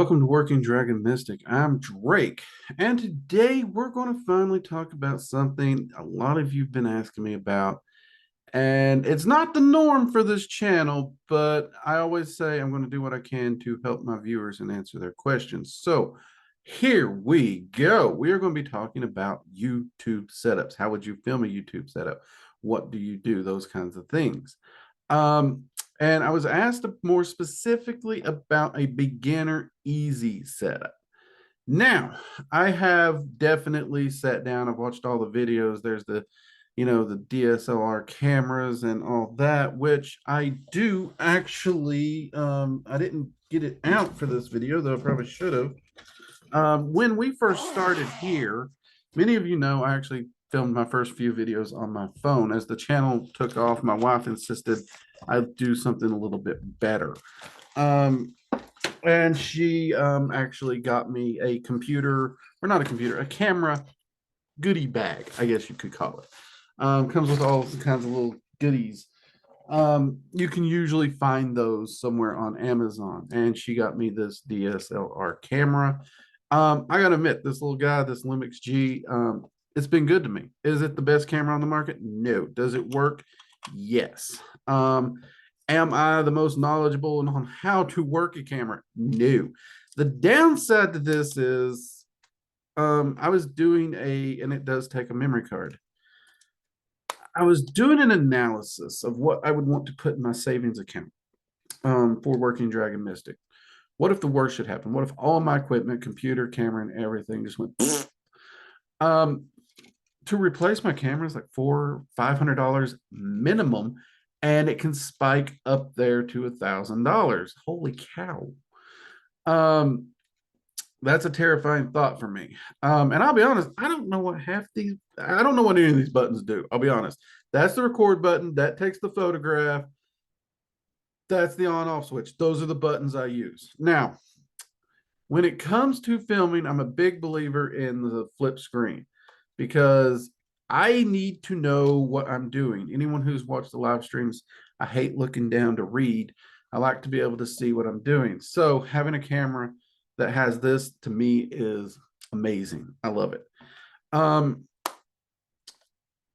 Welcome to Working Dragon Mystic. I'm Drake, and today we're going to finally talk about something a lot of you've been asking me about. And it's not the norm for this channel, but I always say I'm going to do what I can to help my viewers and answer their questions. So here we go. We are going to be talking about YouTube setups. How would you film a YouTube setup? What do you do? Those kinds of things. Um, and I was asked more specifically about a beginner easy setup. Now, I have definitely sat down, I've watched all the videos. There's the DSLR cameras and all that, which I do actually, I didn't get it out for this video, though I probably should have. When we first started here, many of you know I actually filmed my first few videos on my phone. As the channel took off, my wife insisted I do something a little bit better. And she actually got me a computer, or not a computer, a camera goodie bag, I guess you could call it. Comes with all kinds of little goodies. You can usually find those somewhere on Amazon. And she got me this DSLR camera. I gotta admit, this little guy, this Lumix G, it's been good to me. Is it the best camera on the market? No. Does it work? Yes. Am I the most knowledgeable on how to work a camera? No. The downside to this is I was doing and it does take a memory card. I was doing an analysis of what I would want to put in my savings account for Working Dragon Mystic. What if the worst should happen? What if all my equipment, computer, camera, and everything just went? To replace my camera is like $400-500 minimum, and it can spike up there to $1,000. Holy cow! That's a terrifying thought for me. And I'll be honest, I don't know what I don't know what any of these buttons do. I'll be honest. That's the record button. That takes the photograph. That's the on-off switch. Those are the buttons I use. Now, when it comes to filming, I'm a big believer in the flip screen because I need to know what I'm doing. Anyone who's watched the live streams, I hate looking down to read. I like to be able to see what I'm doing. So having a camera that has this, to me, is amazing. I love it.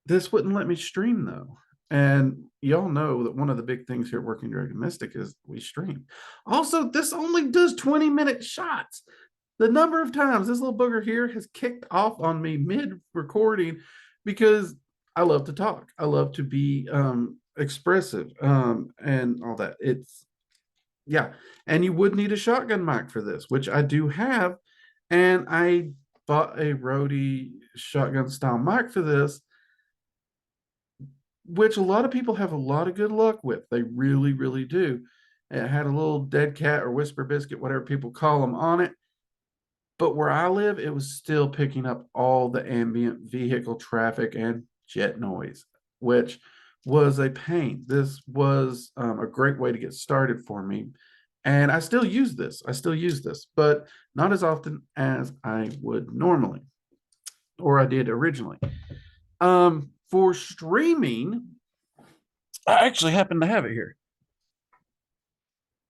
This wouldn't let me stream, though. And y'all know that one of the big things here at Working Dragon Mystic is we stream. Also, this only does 20-minute shots. The number of times this little booger here has kicked off on me mid-recording because I love to talk. I love to be expressive and all that. Yeah. And you would need a shotgun mic for this, which I do have. And I bought a Rode shotgun style mic for this, which a lot of people have a lot of good luck with. They really, really do. It had a little dead cat or whisper biscuit, whatever people call them, on it. But where I live, it was still picking up all the ambient vehicle traffic and jet noise, which was a pain. This was a great way to get started for me. And I still use this. But not as often as I would normally, or I did originally. For streaming, I actually happen to have it here.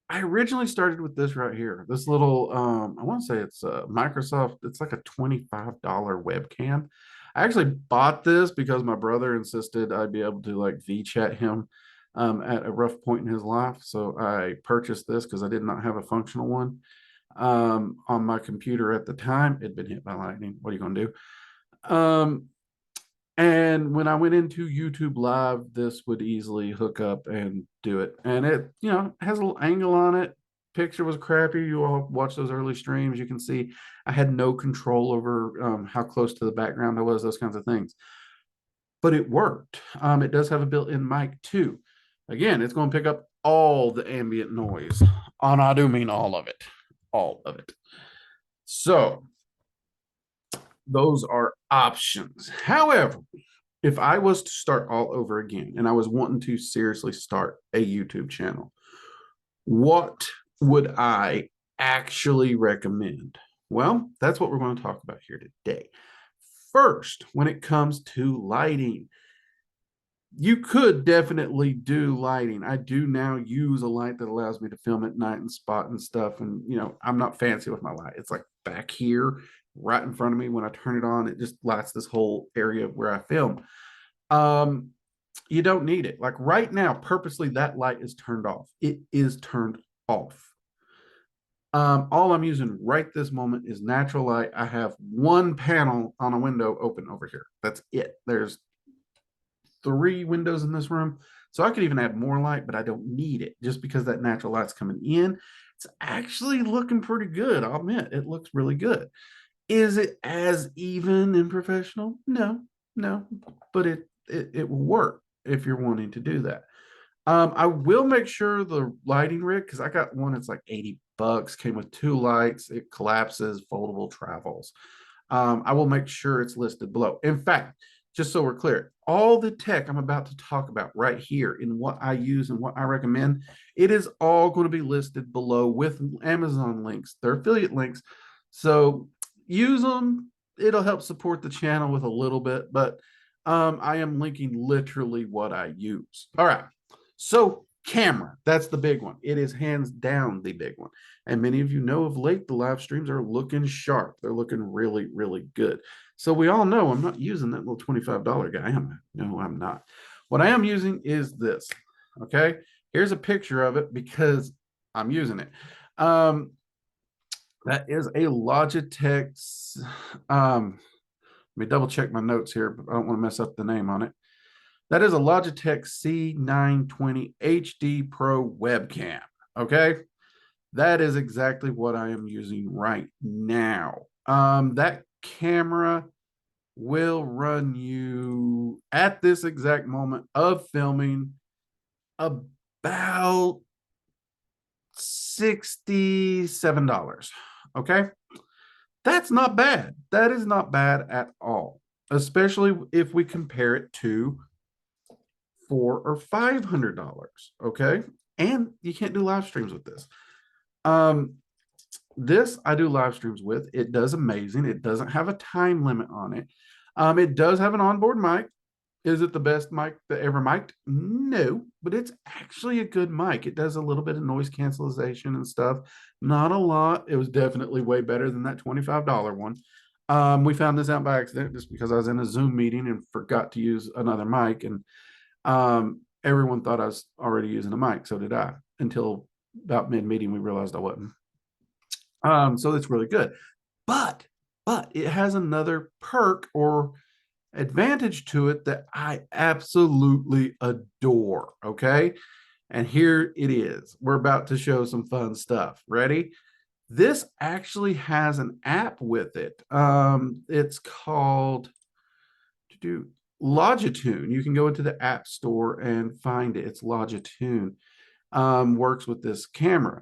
I originally started with this right here. This little, I want to say it's Microsoft. It's like a $25 webcam. I actually bought this because my brother insisted I'd be able to like VChat him at a rough point in his life. So I purchased this because I did not have a functional one on my computer at the time. It'd been hit by lightning. What are you going to do? And when I went into YouTube Live, this would easily hook up and do it. And it, has a little angle on it. Picture was crappy. You all watch those early streams. You can see I had no control over how close to the background I was, those kinds of things. But it worked. It does have a built-in mic too. Again, it's going to pick up all the ambient noise. And I do mean all of it. All of it. So those are options. However, if I was to start all over again and I was wanting to seriously start a YouTube channel, what would I actually recommend? Well, that's what we're going to talk about here today. First, when it comes to lighting, You could definitely do lighting. I do now use a light that allows me to film at night and spot and stuff. And, you know, I'm not fancy with my light. It's like back here, right in front of me. When I turn it on, it just lights this whole area where I film. Um, you don't need it. Like right now, purposely, that light is turned off. It is turned off. All I'm using right this moment is natural light. I have one panel on a window open over here. That's it. There's 3 windows in this room. So I could even add more light, but I don't need it just because that natural light's coming in. It's actually looking pretty good. I'll admit it looks really good. Is it as even and professional? No, no, but it will work if you're wanting to do that. I will make sure the lighting rig, because I got one, it's like $80, came with 2 lights, it collapses, foldable, travels. I will make sure it's listed below. In fact, just so we're clear, all the tech I'm about to talk about right here in what I use and what I recommend, it is all going to be listed below with Amazon links. They're affiliate links. So use them. It'll help support the channel with a little bit, but I am linking literally what I use. All right. So camera, that's the big one. It is hands down the big one. And many of you know of late, the live streams are looking sharp. They're looking really, really good. So we all know I'm not using that little $25 guy, am I? No, I'm not. What I am using is this. Okay. Here's a picture of it because I'm using it. That is a Logitech. Let me double check my notes here, but I don't want to mess up the name on it. That is a Logitech C920 HD Pro webcam. Okay. That is exactly what I am using right now. That camera will run you at this exact moment of filming about $67. Okay. That's not bad. That is not bad at all, especially if we compare it to $400 or $500. Okay. And you can't do live streams with this. This I do live streams with. It does amazing. It doesn't have a time limit on it. It does have an onboard mic. Is it the best mic that ever mic'd? No, but it's actually a good mic. It does a little bit of noise cancellation and stuff. Not a lot. It was definitely way better than that $25 one. We found this out by accident just because I was in a Zoom meeting and forgot to use another mic. And everyone thought I was already using a mic. So did I, until about mid-meeting, we realized I wasn't. So that's really good. But it has another perk or advantage to it that I absolutely adore. Okay. And here it is. We're about to show some fun stuff. Ready? This actually has an app with it. It's called Logitune. You can go into the app store and find it. It's Logitune. Works with this camera.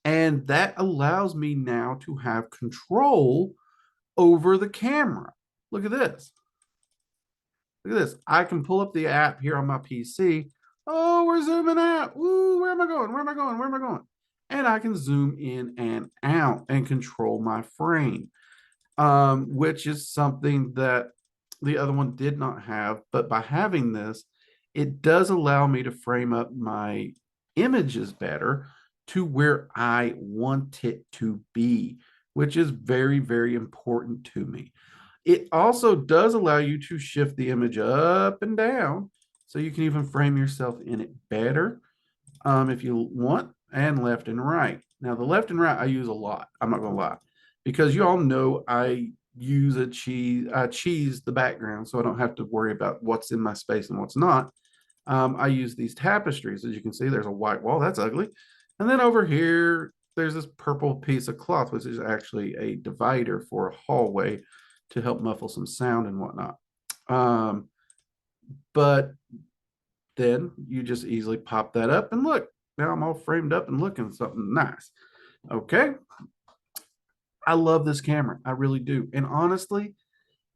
And that allows me now to have control over the camera. Look at this. Look at this. I can pull up the app here on my PC. Oh, we're zooming out. Ooh, where am I going? Where am I going? Where am I going? And I can zoom in and out and control my frame, which is something that the other one did not have. But by having this, it does allow me to frame up my images better to where I want it to be, which is very, very important to me. It also does allow you to shift the image up and down, so you can even frame yourself in it better if you want, and left and right. Now, the left and right I use a lot. I'm not going to lie, because you all know I use I cheese the background, so I don't have to worry about what's in my space and what's not. I use these tapestries. As you can see, there's a white wall. That's ugly. And then over here, there's this purple piece of cloth, which is actually a divider for a hallway to help muffle some sound and whatnot. But then you just easily pop that up and look, now I'm all framed up and looking something nice. Okay. I love this camera. I really do. And honestly,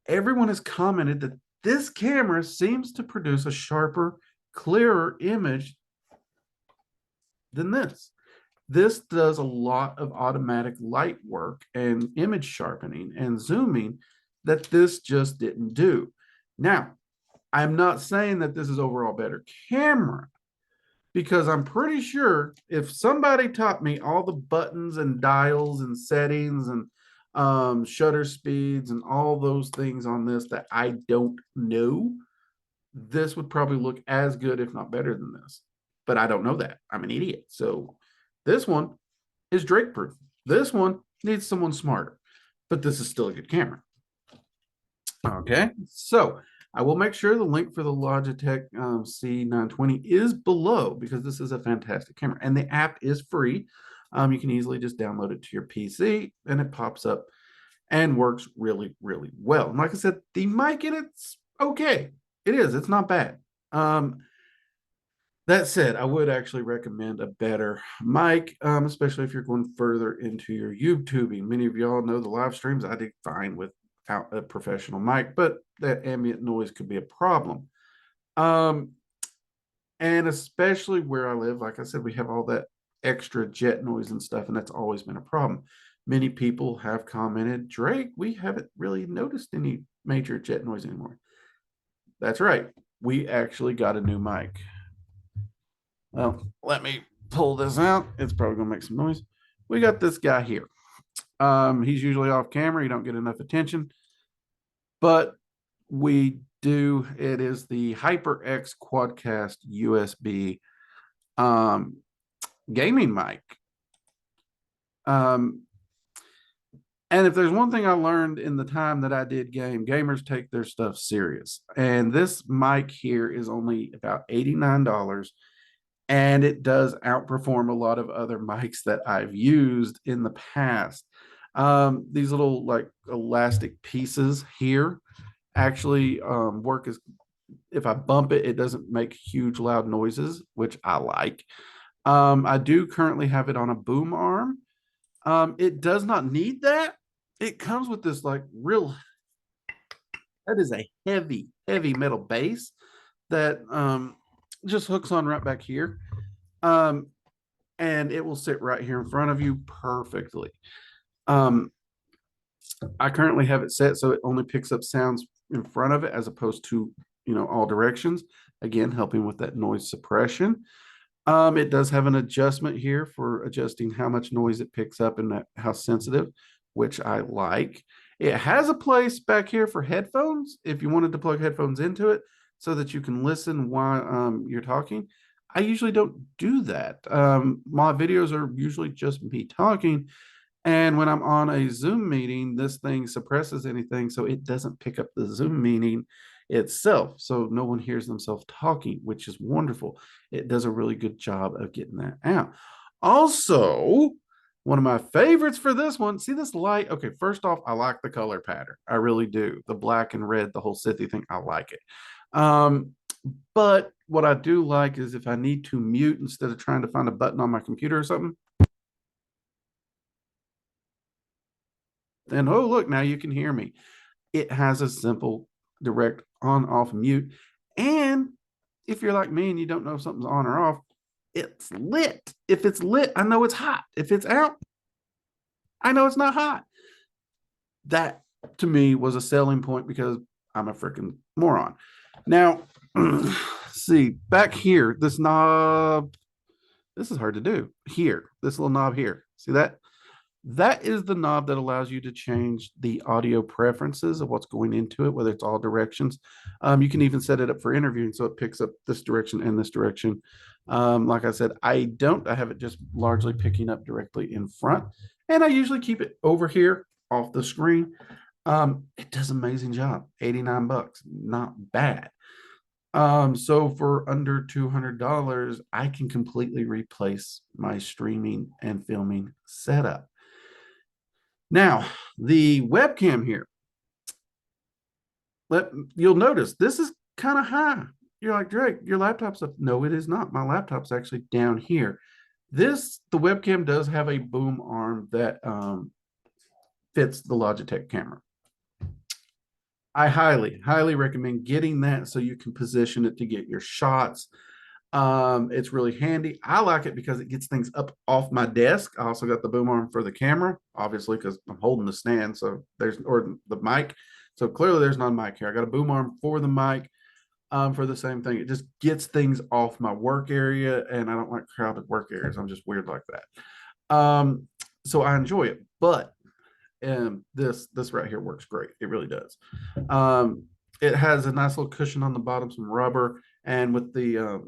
everyone has commented that this camera seems to produce a sharper, clearer image than this. This does a lot of automatic light work and image sharpening and zooming that this just didn't do. Now, I'm not saying that this is overall better camera, because I'm pretty sure if somebody taught me all the buttons and dials and settings and shutter speeds and all those things on this that I don't know, this would probably look as good, if not better than this. But I don't know that. I'm an idiot. So this one is Drake proof. This one needs someone smarter, but this is still a good camera. Okay, so I will make sure the link for the Logitech C920 is below, because this is a fantastic camera and the app is free. You can easily just download it to your PC and it pops up and works really, really well. And like I said, the mic in it's okay. It is. It's not bad. That said, I would actually recommend a better mic, especially if you're going further into your YouTubing. Many of y'all know the live streams. I did fine without a professional mic, but that ambient noise could be a problem. And especially where I live, like I said, we have all that extra jet noise and stuff, and that's always been a problem. Many people have commented, Drake, we haven't really noticed any major jet noise anymore. That's right. We actually got a new mic. Well, let me pull this out. It's probably going to make some noise. We got this guy here. He's usually off camera. You don't get enough attention. But we do. It is the HyperX Quadcast USB gaming mic. And if there's one thing I learned in the time that I did game, gamers take their stuff serious. And this mic here is only about $89. And it does outperform a lot of other mics that I've used in the past. These little like elastic pieces here actually work as, if I bump it, it doesn't make huge loud noises, which I like. I do currently have it on a boom arm. It does not need that. It comes with this like real, that is a heavy, heavy metal base that just hooks on right back here. And it will sit right here in front of you perfectly. I currently have it set so it only picks up sounds in front of it as opposed to, all directions. Again, helping with that noise suppression. It does have an adjustment here for adjusting how much noise it picks up and how sensitive, which I like. It has a place back here for headphones if you wanted to plug headphones into it so that you can listen while you're talking. I usually don't do that. My videos are usually just me talking. And when I'm on a Zoom meeting, this thing suppresses anything, so it doesn't pick up the Zoom meeting itself. So no one hears themselves talking, which is wonderful. It does a really good job of getting that out. Also, one of my favorites for this one, see this light? Okay, first off, I like the color pattern. I really do. The black and red, the whole Scythy thing, I like it. But what I do like is if I need to mute instead of trying to find a button on my computer or something. And oh, look, now you can hear me. It has a simple direct on off mute. And if you're like me and you don't know if something's on or off, it's lit. If it's lit, I know it's hot. If it's out, I know it's not hot. That to me was a selling point because I'm a freaking moron. Now, see back here, this knob, this is hard to do here, this little knob here. See that? That is the knob that allows you to change the audio preferences of what's going into it, whether it's all directions. You can even set it up for interviewing so it picks up this direction and this direction. Like I said, I have it just largely picking up directly in front. And I usually keep it over here off the screen. It does an amazing job. 89 bucks, not bad. So for under $200, I can completely replace my streaming and filming setup. Now, the webcam here, you'll notice this is kind of high. You're like, Drake, your laptop's up. No, it is not. My laptop's actually down here. The webcam does have a boom arm that fits the Logitech camera. I highly, highly recommend getting that so you can position it to get your shots. It's really handy. I like it because it gets things up off my desk. I also got the boom arm for the camera, obviously, because I'm holding the stand. So or the mic. So clearly there's not a mic here. I got a boom arm for the mic. for the same thing. It just gets things off my work area, and I don't like crowded work areas. I'm just weird like that. So I enjoy it, but this right here works great. It really does. Um, it has a nice little cushion on the bottom, some rubber, and with the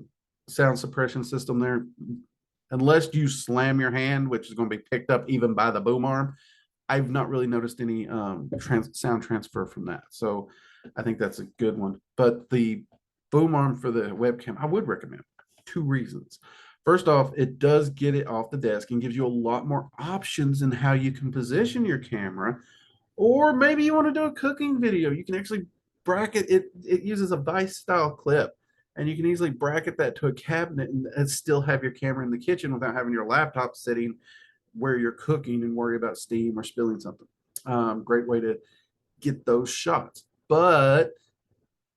sound suppression system there, unless you slam your hand, which is going to be picked up even by the boom arm, I've not really noticed any sound transfer from that. So I think that's a good one. But the boom arm for the webcam, I would recommend. Two reasons. First off, it does get it off the desk and gives you a lot more options in how you can position your camera. Or maybe you want to do a cooking video. You can actually bracket it. It uses a vice style clip, and you can easily bracket that to a cabinet and still have your camera in the kitchen without having your laptop sitting where you're cooking and worry about steam or spilling something. Great way to get those shots. But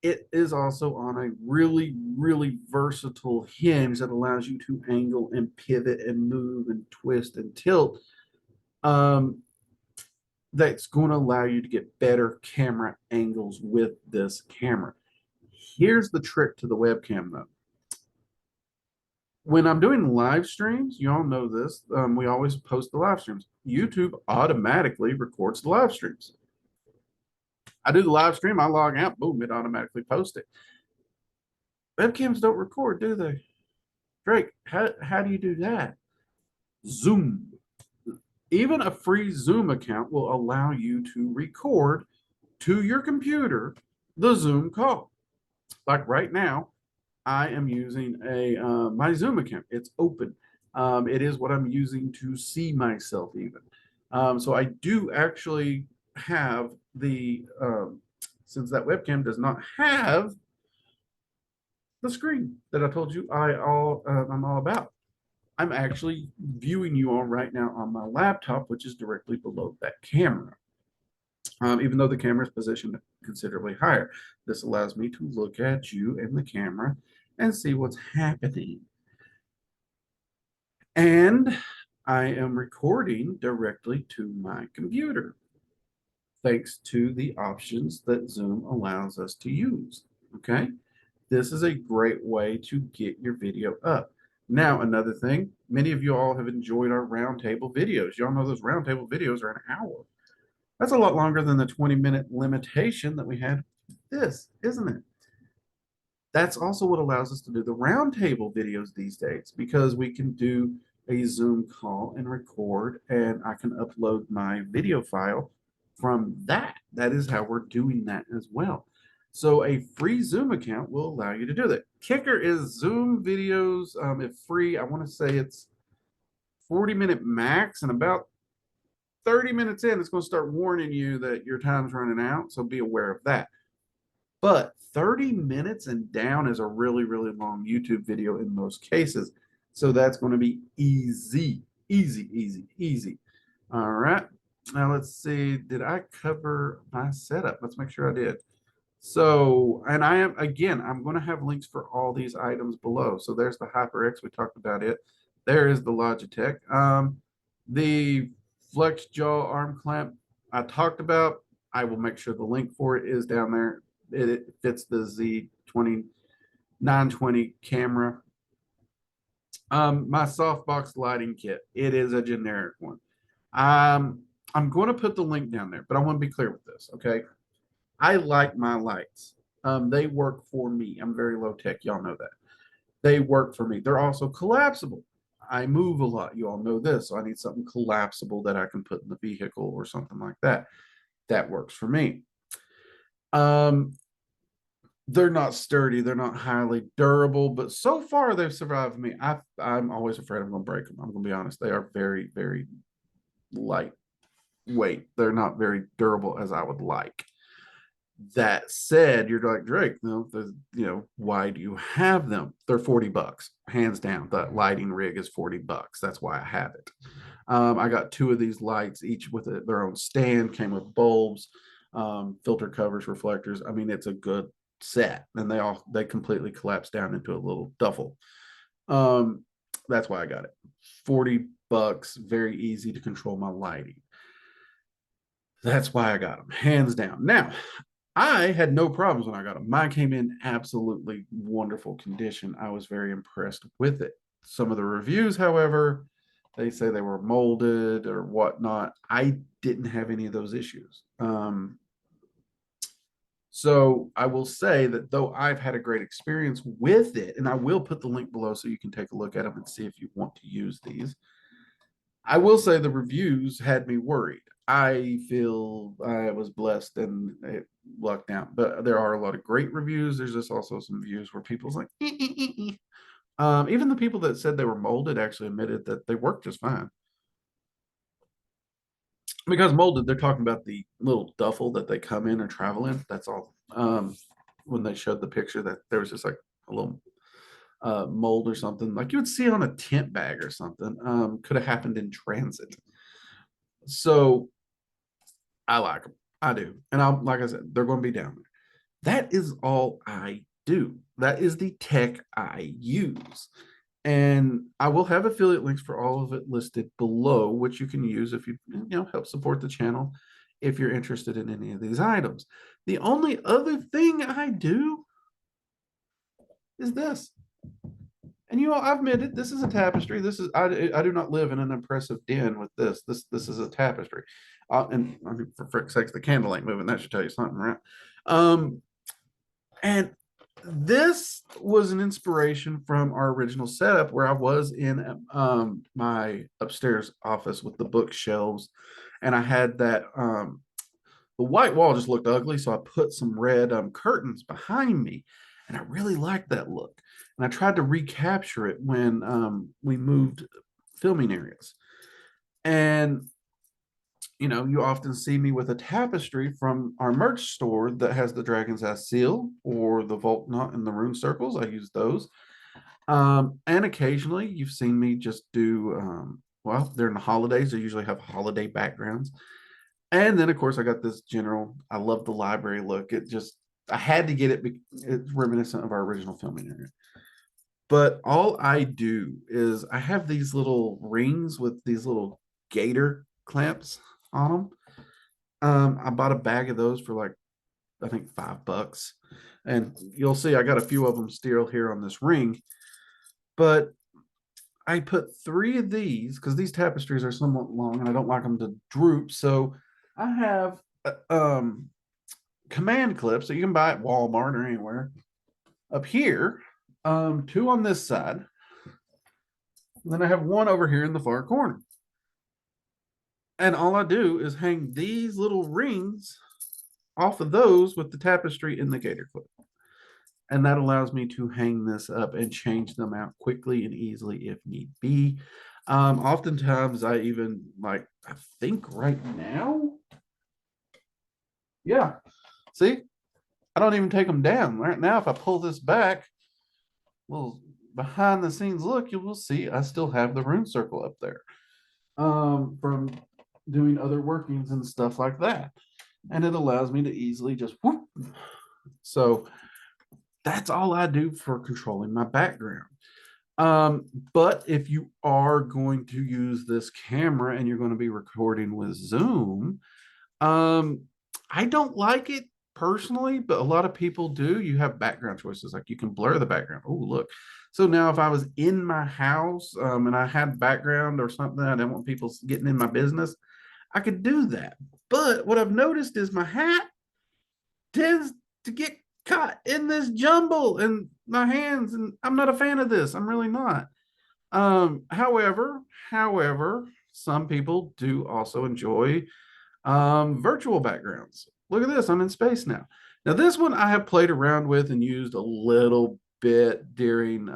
it is also on a really, really versatile hinge that allows you to angle and pivot and move and twist and tilt. That's going to allow you to get better camera angles with this camera. Here's the trick to the webcam though. When I'm doing live streams, you all know this, we always post the live streams. YouTube automatically records the live streams. I do the live stream, I log out, boom, it automatically posts it. Webcams don't record, do they? Drake, how do you do that? Zoom. Even a free Zoom account will allow you to record to your computer the Zoom call. Like right now, I am using my Zoom account. It's open. It is what I'm using to see myself even. So I do actually have the, since that webcam does not have the screen that I told you I'm all about. I'm actually viewing you all right now on my laptop, which is directly below that camera. Even though the camera is positioned considerably higher, this allows me to look at you in the camera and see what's happening. And I am recording directly to my computer, thanks to the options that Zoom allows us to use. Okay, this is a great way to get your video up. Now, another thing, many of you all have enjoyed our roundtable videos. Y'all know those roundtable videos are an hour. That's a lot longer than the 20-minute limitation that we had this, isn't it? That's also what allows us to do the roundtable videos these days, because we can do a Zoom call and record, and I can upload my video file from that. That is how we're doing that as well. So a free Zoom account will allow you to do that. Kicker is Zoom videos, if free, I want to say it's 40-minute max, and about 30 minutes in, it's going to start warning you that your time's running out. So be aware of that. But 30 minutes and down is a really, really long YouTube video in most cases. So that's going to be easy, easy, easy, easy. All right. Now let's see. Did I cover my setup? Let's make sure I did. So, and I'm going to have links for all these items below. So there's the HyperX. We talked about it. There is the Logitech. The Flex Jaw arm clamp I talked about. I will make sure the link for it is down there. It fits the Z20 920 camera. My softbox lighting kit. It is a generic one. I'm going to put the link down there, but I want to be clear with this. Okay. I like my lights. They work for me. I'm very low tech. Y'all know that. They work for me. They're also collapsible. I move a lot. You all know this. So I need something collapsible that I can put in the vehicle or something like that. That works for me. They're not sturdy. They're not highly durable, but so far they've survived me. I'm always afraid I'm going to break them. I'm going to be honest. They are very, very lightweight. They're not very durable as I would like. That said, you're like, Drake, why do you have them? They're $40, hands down. That lighting rig is $40. That's why I have it. I got two of these lights, each with their own stand, came with bulbs, filter covers, reflectors. I mean, it's a good set, and they completely collapse down into a little duffel. That's why I got it. $40, very easy to control my lighting. That's why I got them, hands down. Now, I had no problems when I got them. Mine came in absolutely wonderful condition. I was very impressed with it. Some of the reviews, however, they say they were molded or whatnot. I didn't have any of those issues. So I will say that though I've had a great experience with it, and I will put the link below so you can take a look at them and see if you want to use these. I will say the reviews had me worried. I feel I was blessed and it lucked out, but there are a lot of great reviews. There's just also some views where people's like, "Eh, eh, eh, eh." Even the people that said they were molded actually admitted that they worked just fine. Because molded, they're talking about the little duffel that they come in or travel in. That's all. When they showed the picture, that there was just like a little mold or something like you would see on a tent bag or something. Could have happened in transit. So I like them. I do. And I'm like I said, they're going to be down there. That is all I do. That is the tech I use. And I will have affiliate links for all of it listed below, which you can use if you help support the channel if you're interested in any of these items. The only other thing I do is this. And I've admitted this is a tapestry. This is I do not live in an impressive den with this. This is a tapestry. And I mean, for frick's sakes, the candle ain't moving. That should tell you something, right? And this was an inspiration from our original setup where I was in my upstairs office with the bookshelves, and I had that the white wall just looked ugly, so I put some red curtains behind me, and I really liked that look. And I tried to recapture it when we moved filming areas. And you often see me with a tapestry from our merch store that has the Dragon's Ass seal or the Vault Knot and the Rune Circles. I use those. And occasionally you've seen me just do, well, during the holidays, I usually have holiday backgrounds. And then, of course, I got this I love the library look. I had to get it. It's reminiscent of our original filming area. But all I do is I have these little rings with these little gator clamps on them. I bought a bag of those for like, I think $5. And you'll see I got a few of them still here on this ring. But I put 3 of these because these tapestries are somewhat long and I don't like them to droop. So I have command clips that you can buy at Walmart or anywhere up here. 2 on this side. And then I have 1 over here in the far corner. And all I do is hang these little rings off of those with the tapestry in the gator clip. And that allows me to hang this up and change them out quickly and easily if need be. Oftentimes I even I think right now, yeah, see, I don't even take them down. Right now, if I pull this back, well, behind the scenes look, you will see I still have the rune circle up there from doing other workings and stuff like that. And it allows me to easily just whoop. So that's all I do for controlling my background. But if you are going to use this camera and you're going to be recording with Zoom, I don't like it personally, but a lot of people do. You have background choices, like you can blur the background. Oh, look. So now if I was in my house and I had background or something, I didn't want people getting in my business, I could do that. But what I've noticed is my hat tends to get caught in this jumble in my hands, and I'm not a fan of this. I'm really not. However, some people do also enjoy virtual backgrounds. Look at this, I'm in space now. Now this one I have played around with and used a little bit during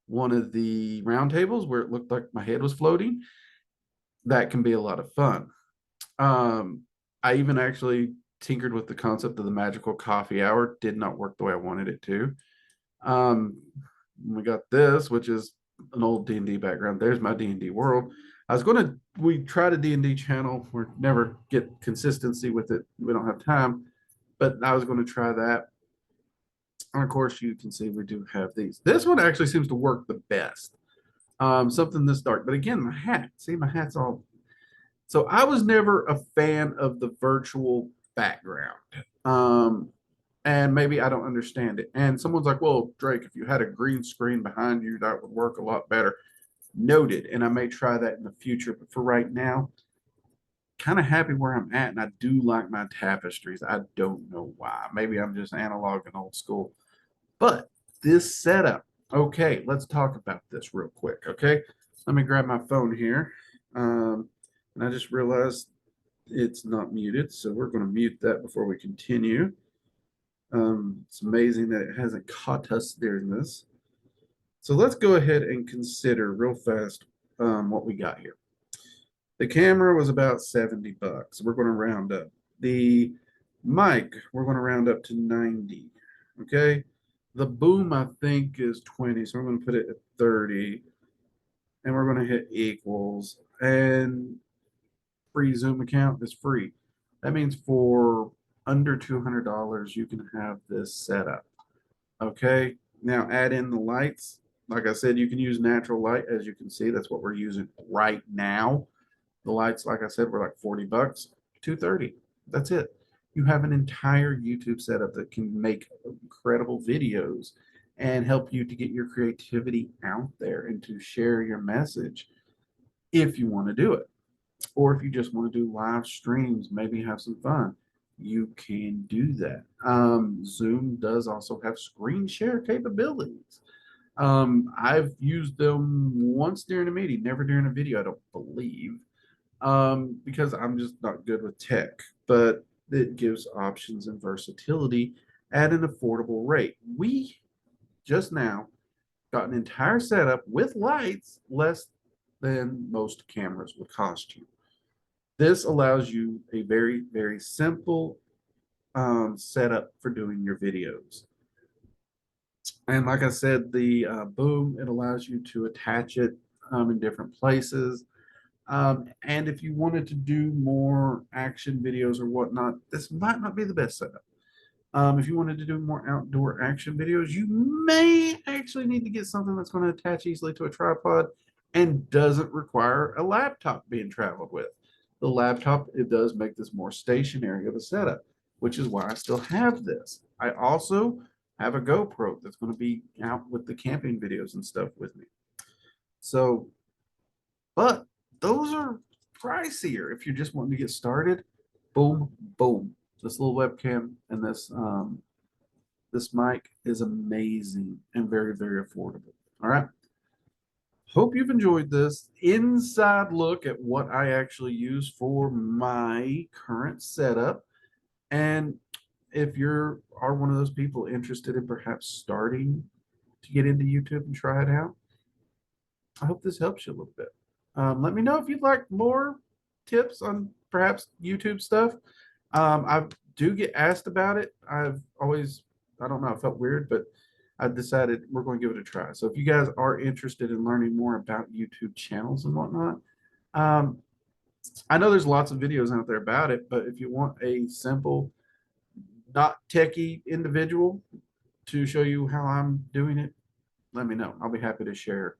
one of the roundtables where it looked like my head was floating. That can be a lot of fun. I even actually tinkered with the concept of the magical coffee hour. Did not work the way I wanted it to. We got this, which is an old D&D background. There's my D&D world. We tried a D&D channel. We never get consistency with it. We don't have time, but I was going to try that. And of course, you can see we do have these. This one actually seems to work the best. Something this dark, but again, my hat. See, my hat's all. So I was never a fan of the virtual background. And maybe I don't understand it. And someone's like, well, Drake, if you had a green screen behind you, that would work a lot better. Noted. And I may try that in the future. But for right now, kind of happy where I'm at. And I do like my tapestries. I don't know why. Maybe I'm just analog and old school. But this setup, okay, let's talk about this real quick. Okay. Let me grab my phone here. And I just realized it's not muted. So we're going to mute that before we continue. It's amazing that it hasn't caught us during this. So let's go ahead and consider real fast what we got here. The camera was about 70 bucks. We're going to round up. The mic, we're going to round up to 90. Okay. The boom, I think, is 20. So we're going to put it at 30. And we're going to hit equals. And free Zoom account is free. That means for under $200, you can have this set up. Okay. Now add in the lights. Like I said, you can use natural light. As you can see, that's what we're using right now. The lights, like I said, were like 40 bucks, 230. That's it. You have an entire YouTube setup that can make incredible videos and help you to get your creativity out there and to share your message if you want to do it. Or if you just want to do live streams, maybe have some fun, you can do that. Zoom does also have screen share capabilities. I've used them once during a meeting, never during a video, I don't believe, because I'm just not good with tech, but it gives options and versatility at an affordable rate. We just now got an entire setup with lights less than most cameras would cost you. This allows you a very, very simple setup for doing your videos. And like I said, the boom, it allows you to attach it in different places. And if you wanted to do more action videos or whatnot, this might not be the best setup. If you wanted to do more outdoor action videos, you may actually need to get something that's going to attach easily to a tripod and doesn't require a laptop being traveled with. The laptop, it does make this more stationary of a setup, which is why I still have this. I also have a GoPro that's going to be out with the camping videos and stuff with me. So, but those are pricier if you're just wanting to get started. Boom, boom. This little webcam and this mic is amazing and very, very affordable. All right. Hope you've enjoyed this inside look at what I actually use for my current setup. And if you are one of those people interested in perhaps starting to get into YouTube and try it out, I hope this helps you a little bit. Let me know if you'd like more tips on perhaps YouTube stuff. I do get asked about it. I've always, I don't know, I felt weird, but I decided we're going to give it a try. So if you guys are interested in learning more about YouTube channels and whatnot, I know there's lots of videos out there about it, but if you want a simple, not techie individual to show you how I'm doing it, let me know. I'll be happy to share.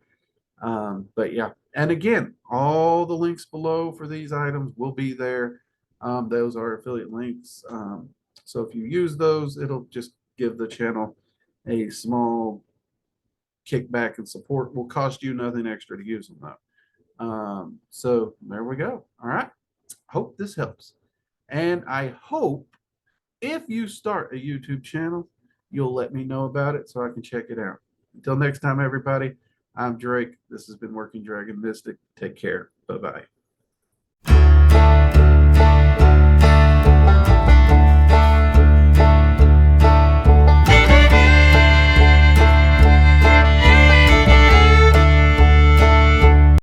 But yeah, and again, all the links below for these items will be there. Those are affiliate links. So if you use those, it'll just give the channel a small kickback and support. Will cost you nothing extra to use them though. So there we go. All right. Hope this helps. And I hope if you start a YouTube channel, you'll let me know about it so I can check it out. Until next time, everybody, I'm Drake. This has been Working Dragon Mystic. Take care. Bye-bye.